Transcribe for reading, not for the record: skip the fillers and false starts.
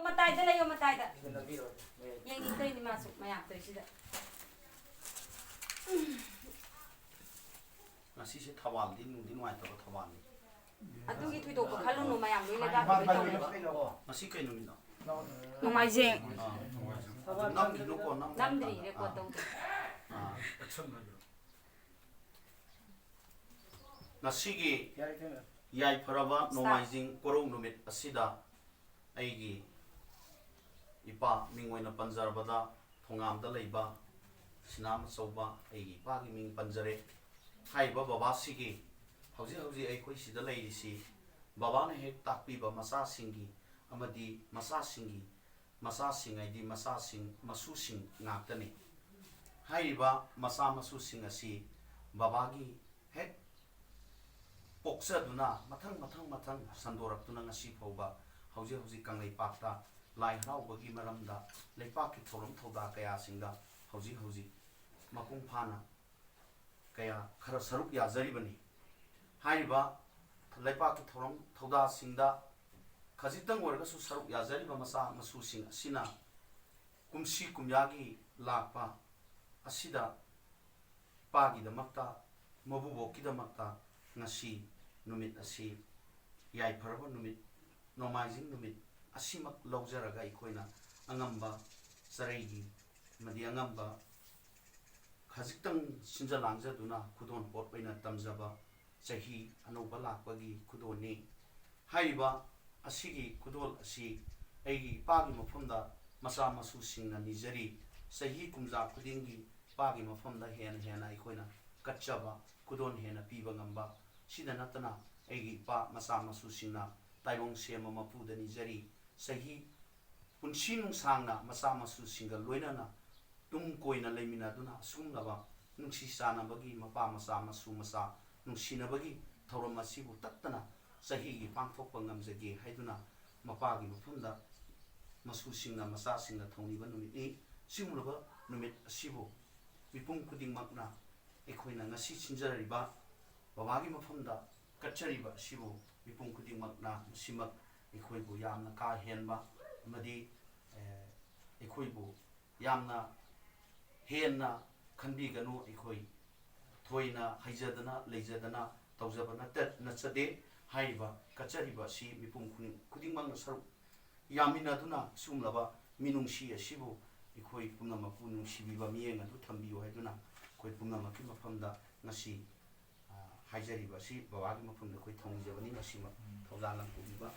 mataida layo mataida. Yang dito ni masuk mayak to sida. Nasi se thawal din wai to thawal ni. Adugi thui to ko khalu no mayam loi la ga to. Nasi kai no min no. Nomaijing. Nam ki no ko nam. Namdri re ko to. Nasi gi yai paraba nomaijing korong numit asida aigi ipa mingoi na panjarbada thongam da leiba sinam soba aigi pa gi ming panjare haiba baba sigi hauji hauji ai koi sida leiri si baba na hek takpi ba masa singi amadi masa singi masa singai di masa sing masu sing ngaktani haiba masa masu sing asi baba gi hek poksa duna mathang sandorak tuna ngasi phauba hauji hauji kanglei pakta lai hrau bagi maramda leipak ki thorom thoda kaya singa hauji mapung phana kaya khara saruk ya jari bani haiba leipak ki thorom thoda singda khajitang warga su saruk ya jari ba masa masu sing asina kumsi kumyagi lakpa asida pagi da makta mabubo ki da makta ngasi numit asi yai paraba numit nomaijing numit asimak laujaraga ikoina angamba sareigi madi angamba khajitang sinja langjaduna khudon pot paina tamjaba chahi anoba lakpagi khudoni haiba asigi khudol asi aigi pagi mafamda masa masu singna nijari sahi kumja khudingi pagi mafamda hena ikoina kachaba khudon hena piba ngamba sida natana aigi pa masa masu singna taibong sema mapuda nijari sahi punsinung sangna masa masu singa loinana tum koina leimina duna sumnaba nungsi sana bagi mapa masa masu masa nungsina bagi thorom asibu tattana sahi gi pangthokpa ngamjage haiduna mapa gi mafunda masu singna masa singna thongniba numit ni simulaba numit asibu mipum kuding makna ekoina ngasi chinjarariba babagi mafunda kachariba asibu mipum kuding makna simak ekoibu yamna ka henba amadi ekoibu yamna henna khanbiganu ekoi thoina haijadana leijadana tawjabana tat nachade haiba kachariba si mipum kuding makna saru yamina duna sumlaba minungsi asibu ekoi pumna mapu nungsibiba miyeng adu thambiyo haiduna koi pumna makki mafamda ngasi haijariba si babagi mafamda koi thongjabani ngasi ma thawjalang pubiba